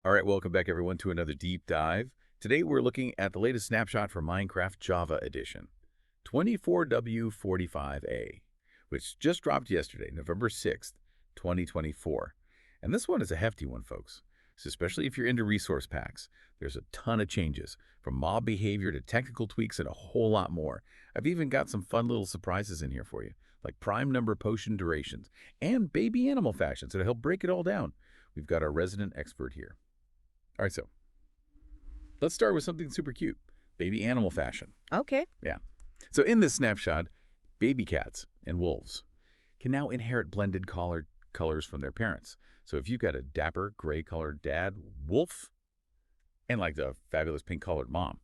All right, welcome back everyone to another deep dive. Today we're looking at the latest snapshot for Minecraft Java Edition, 24w45a, which just dropped yesterday, November 6th, 2024. And this one is a hefty one, folks. So especially if you're into resource packs, there's a ton of changes, from mob behavior to technical tweaks and a whole lot more. I've even got some fun little surprises in here for you, like prime number potion durations and baby animal fashions that'll help break it all down. We've got our resident expert here. All right, so let's start with something super cute, baby animal fashion. Okay. Yeah. So in this snapshot, baby cats and wolves can now inherit blended colors from their parents. So if you've got a dapper gray-colored dad wolf and like the fabulous pink-colored mom,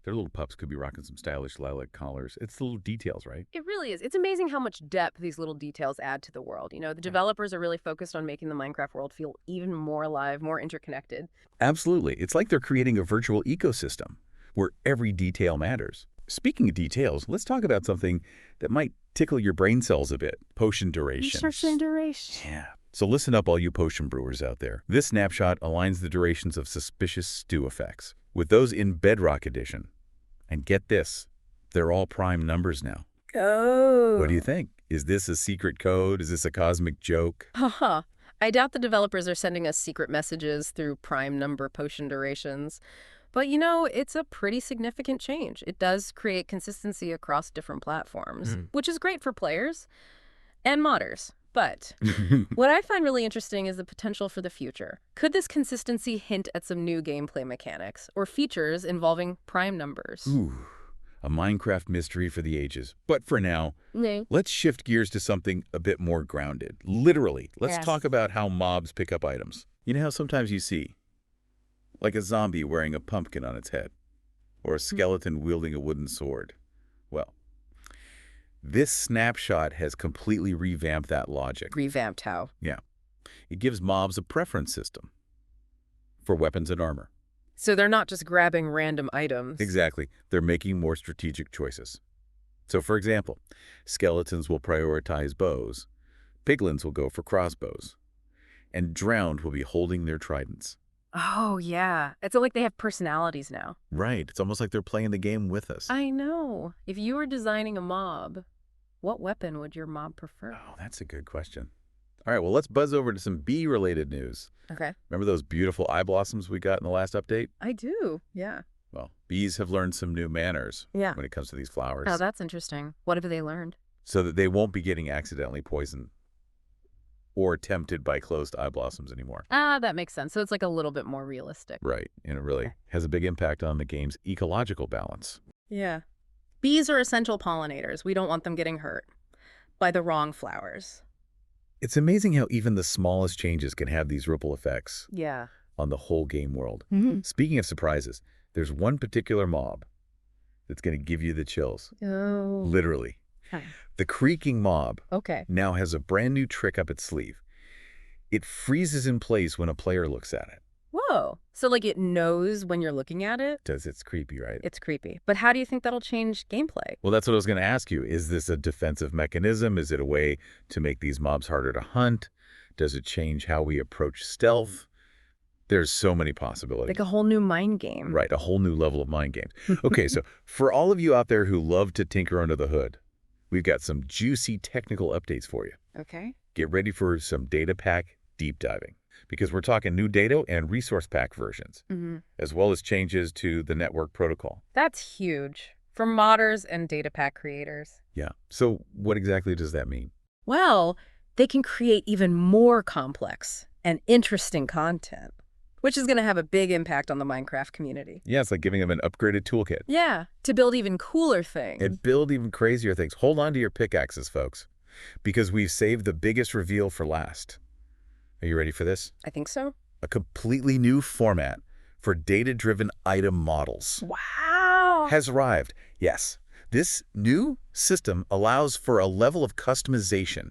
their little pups could be rocking some stylish lilac collars. It's the little details, right? It really is. It's amazing how much depth these little details add to the world. The developers are really focused on making the Minecraft world feel even more alive, more interconnected. Absolutely. It's like they're creating a virtual ecosystem where every detail matters. Speaking of details, let's talk about something that might tickle your brain cells a bit, potion durations. Research and duration. Yeah. So listen up, all you potion brewers out there. This snapshot aligns the durations of suspicious stew effects with those in Bedrock Edition. And get this, they're all prime numbers now. Oh. What do you think? Is this a secret code? Is this a cosmic joke? Haha. I doubt the developers are sending us secret messages through prime number potion durations. But it's a pretty significant change. It does create consistency across different platforms, which is great for players and modders. But what I find really interesting is the potential for the future. Could this consistency hint at some new gameplay mechanics or features involving prime numbers? Ooh, a Minecraft mystery for the ages. But for now, No. let's shift gears to something a bit more grounded. Literally, let's Yes. talk about how mobs pick up items. You know how sometimes you see, like a zombie wearing a pumpkin on its head, or a skeleton wielding a wooden sword? Well, this snapshot has completely revamped that logic. Revamped how? Yeah. It gives mobs a preference system for weapons and armor. So they're not just grabbing random items. Exactly. They're making more strategic choices. So, for example, skeletons will prioritize bows, piglins will go for crossbows, and drowned will be holding their tridents. Oh, yeah. It's like they have personalities now. Right. It's almost like they're playing the game with us. I know. If you were designing a mob, what weapon would your mob prefer? Oh, that's a good question. All right, well, let's buzz over to some bee-related news. Okay. Remember those beautiful eye blossoms we got in the last update? I do. Yeah. Well, bees have learned some new manners Yeah. when it comes to these flowers, Oh, that's interesting. What have they learned? so that they won't be getting accidentally poisoned or tempted by closed eye blossoms anymore. Ah, that makes sense. So it's like a little bit more realistic. Right, and it really has a big impact on the game's ecological balance. Yeah. Bees are essential pollinators. We don't want them getting hurt by the wrong flowers. It's amazing how even the smallest changes can have these ripple effects Yeah. on the whole game world. Mm-hmm. Speaking of surprises, there's one particular mob that's going to give you the chills. Oh. Literally. The creaking mob Okay. now has a brand new trick up its sleeve. It freezes in place when a player looks at it. Whoa. So like it knows when you're looking at it? It's creepy, right? It's creepy. But how do you think that'll change gameplay? Well, that's what I was going to ask you. Is this a defensive mechanism? Is it a way to make these mobs harder to hunt? Does it change how we approach stealth? There's so many possibilities. Like a whole new mind game. Right, a whole new level of mind games. Okay, so for all of you out there who love to tinker under the hood, we've got some juicy technical updates for you. Okay. Get ready for some data pack deep diving, because we're talking new data and resource pack versions, as well as changes to the network protocol. That's huge for modders and data pack creators. Yeah. So what exactly does that mean? Well, they can create even more complex and interesting content, which is going to have a big impact on the Minecraft community. Yeah, it's like giving them an upgraded toolkit. Yeah, to build even cooler things. And build even crazier things. Hold on to your pickaxes, folks, because we've saved the biggest reveal for last. Are you ready for this? I think so. A completely new format for data-driven item models Wow. has arrived. Yes, this new system allows for a level of customization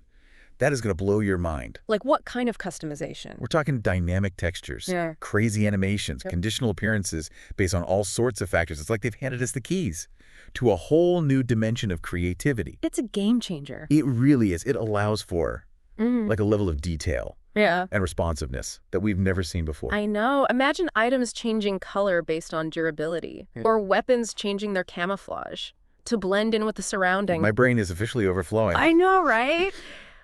that is going to blow your mind. Like what kind of customization? We're talking dynamic textures, Yeah. crazy animations, Yep. conditional appearances based on all sorts of factors. It's like they've handed us the keys to a whole new dimension of creativity. It's a game changer. It really is. It allows for like a level of detail Yeah. and responsiveness that we've never seen before. I know. Imagine items changing color based on durability, or weapons changing their camouflage to blend in with the surroundings. My brain is officially overflowing. I know, right?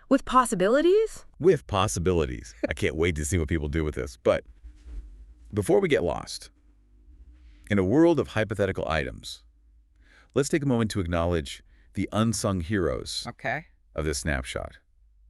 With possibilities? With possibilities. I can't wait to see what people do with this. But before we get lost, in a world of hypothetical items, let's take a moment to acknowledge the unsung heroes Okay. of this snapshot,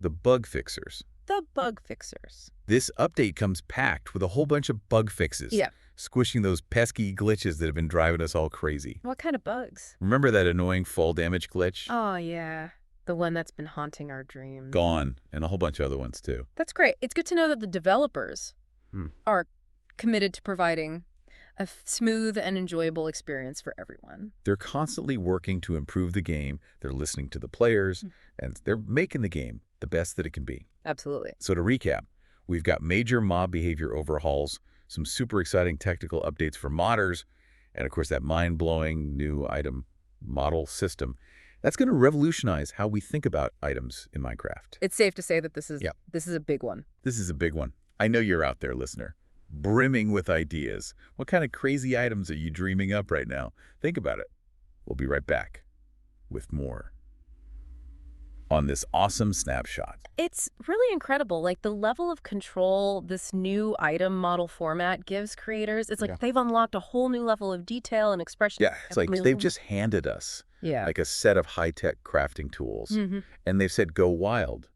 the bug fixers. The bug fixers. This update comes packed with a whole bunch of bug fixes, Yeah. squishing those pesky glitches that have been driving us all crazy. What kind of bugs? Remember that annoying fall damage glitch? Oh, yeah. The one that's been haunting our dreams. Gone, and a whole bunch of other ones too. That's great. It's good to know that the developers Hmm. are committed to providing a smooth and enjoyable experience for everyone. They're constantly working to improve the game, they're listening to the players, and they're making the game the best that it can be. Absolutely. So to recap, we've got major mob behavior overhauls, some super exciting technical updates for modders, and of course that mind-blowing new item model system. That's going to revolutionize how we think about items in Minecraft. It's safe to say that this is Yep. this is a big one. This is a big one. I know you're out there, listener, brimming with ideas. What kind of crazy items are you dreaming up right now? Think about it. We'll be right back with more on this awesome snapshot. It's really incredible, like the level of control this new item model format gives creators. It's like Yeah. they've unlocked a whole new level of detail and expression. Yeah, it's like they've just handed us Yeah. like a set of high-tech crafting tools, Mhm. and they've said go wild.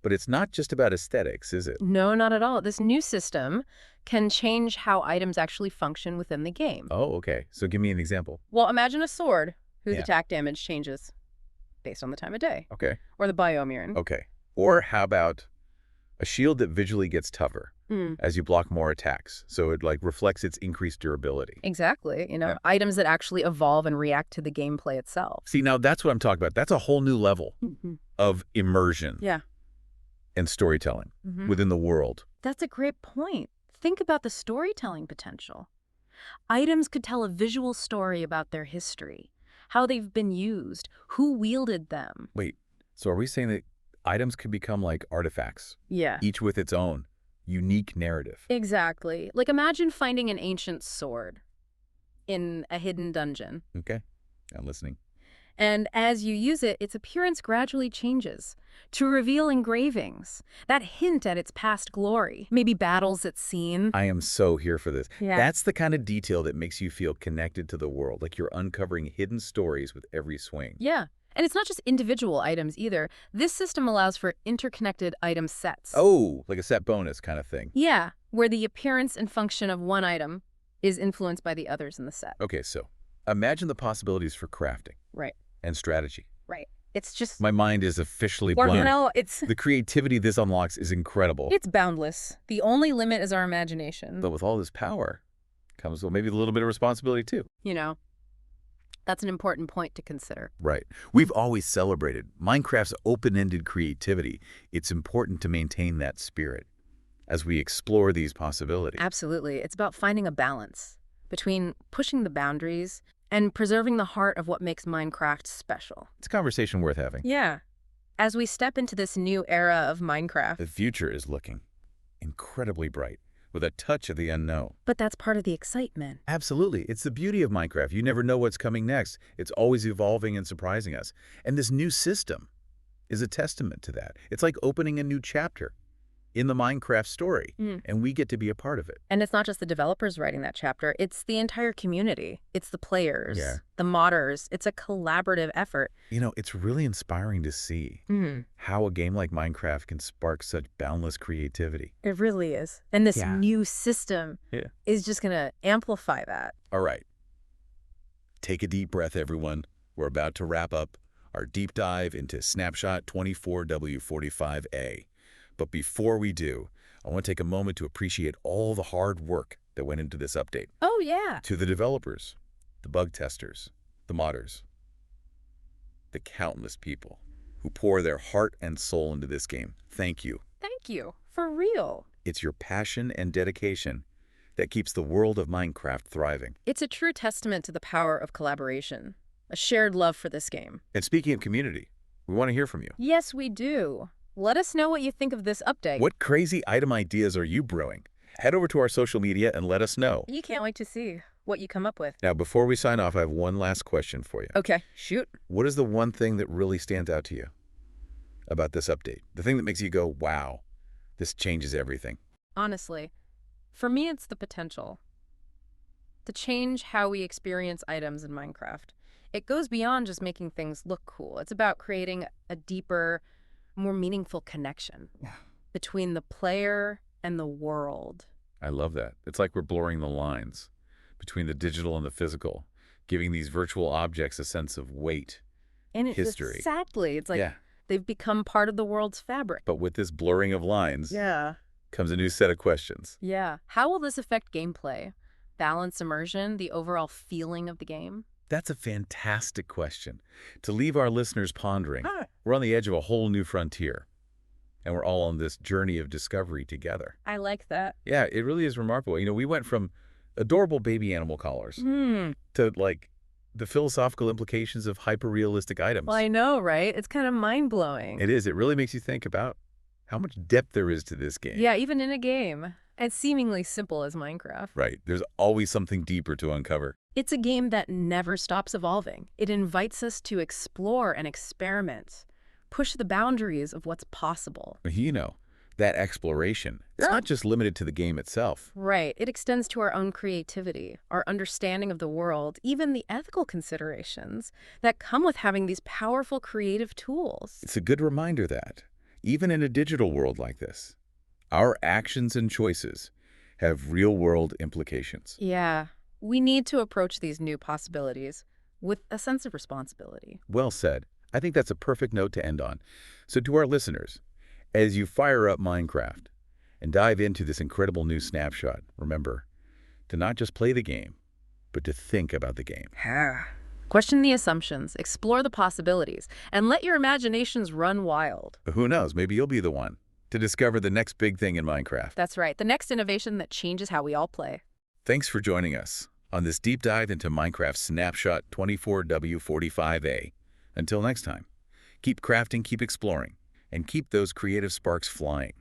But it's not just about aesthetics, is it? No, not at all. This new system can change how items actually function within the game. Oh, okay. So give me an example. Well, imagine a sword whose Yeah. attack damage changes based on the time of day, Okay. or the biome you're in. Okay. Or how about a shield that visually gets tougher Mm, as you block more attacks, so it like reflects its increased durability. exactly. Yeah. Items that actually evolve and react to the gameplay itself. See, now that's what I'm talking about. That's a whole new level Mhm. of immersion Yeah. and storytelling Mhm. within the world. That's a great point. Think about the storytelling potential. Items could tell a visual story about their history, how they've been used, who wielded them. Wait, so are we saying that items could become like artifacts, Yeah. each with its own unique narrative? Exactly. Like imagine finding an ancient sword in a hidden dungeon. Okay, I'm listening. And as you use it, its appearance gradually changes to reveal engravings that hint at its past glory, maybe battles it's seen. I am so here for this. Yeah. That's the kind of detail that makes you feel connected to the world, like you're uncovering hidden stories with every swing. Yeah. And it's not just individual items either. This system allows for interconnected item sets. Oh, like a set bonus kind of thing. Yeah, where the appearance and function of one item is influenced by the others in the set. Okay, so imagine the possibilities for crafting Right, and strategy. right. It's just... My mind is officially Or, blown. it's The creativity this unlocks is incredible. boundless. The only limit is our imagination. But with all this power comes, well, maybe a little bit of responsibility too. That's an important point to consider. Right. We've always celebrated Minecraft's open-ended creativity. It's important to maintain that spirit as we explore these possibilities. Absolutely. It's about finding a balance between pushing the boundaries and preserving the heart of what makes Minecraft special. It's a conversation worth having. Yeah. As we step into this new era of The Minecraft. future is looking incredibly bright with a touch of the unknown. But that's part of the excitement. Absolutely. It's the beauty of Minecraft. You never know what's coming next. It's always evolving and surprising us. And this new system is a testament to that. It's like opening a new chapter in the Minecraft story, and we get to be a part of it. And it's not just the developers writing that chapter, it's the entire community. It's the players, Yeah. the modders. It's a collaborative effort. You know, it's really inspiring to see how a game like Minecraft can spark such boundless creativity. It really is. And this Yeah. new system Yeah. is just going to amplify that. All right. Take a deep breath, everyone. We're about to wrap up our deep dive into Snapshot 24w45a. But before we do, I want to take a moment to appreciate all the hard work that went into this update. Oh, yeah. To the developers, the bug testers, the modders, the countless people who pour their heart and soul into this game. Thank you. Thank you. For real. It's your passion and dedication that keeps the world of Minecraft thriving. It's a true testament to the power of collaboration, a shared love for this game. And speaking of community, we want to hear from you. Yes, we do. Let us know what you think of this update. What crazy item ideas are you brewing? Head over to our social media and let us know. You can't wait to see what you come up with. Now, before we sign off, I have one last question for you. Okay, shoot. What is the one thing that really stands out to you about this update? The thing that makes you go, wow, this changes everything. Honestly, for me, it's the potential to change how we experience items in Minecraft. It goes beyond just making things look cool. It's about creating a deeper, more meaningful connection between the player and the world. I love that. It's like we're blurring the lines between the digital and the physical, giving these virtual objects a sense of weight, And it's history. exactly, it's like Yeah, they've become part of the world's fabric. but with this blurring of lines Yeah. comes a new set of questions. Yeah. How will this affect gameplay? Balance immersion, the overall feeling of the game? That's a fantastic question to leave our listeners pondering. Ah. We're on the edge of a whole new frontier, and we're all on this journey of discovery together. I like that. Yeah, it really is remarkable. We went from adorable baby animal collars to, like, the philosophical implications of hyper-realistic items. Well, I know, right? It's kind of mind-blowing. It is. It really makes you think about how much depth there is to this game. Yeah, even in a game as seemingly simple as Minecraft. Right. There's always something deeper to uncover. It's a game that never stops evolving. It invites us to explore and experiment, push the boundaries of what's possible. That exploration, it's not just limited to the game itself. Right. It extends to our own creativity, our understanding of the world, even the ethical considerations that come with having these powerful creative tools. It's a good reminder that, even in a digital world like this, our actions and choices have real-world implications. Yeah. We need to approach these new possibilities with a sense of responsibility. Well said. I think that's a perfect note to end on. So to our listeners, as you fire up Minecraft and dive into this incredible new snapshot, remember to not just play the game, but to think about the game. Question the assumptions, explore the possibilities, and let your imaginations run wild. But who knows, maybe you'll be the one to discover the next big thing in Minecraft. That's right, the next innovation that changes how we all play. Thanks for joining us on this deep dive into Minecraft Snapshot 24w45a. Until next time, keep crafting, keep exploring, and keep those creative sparks flying.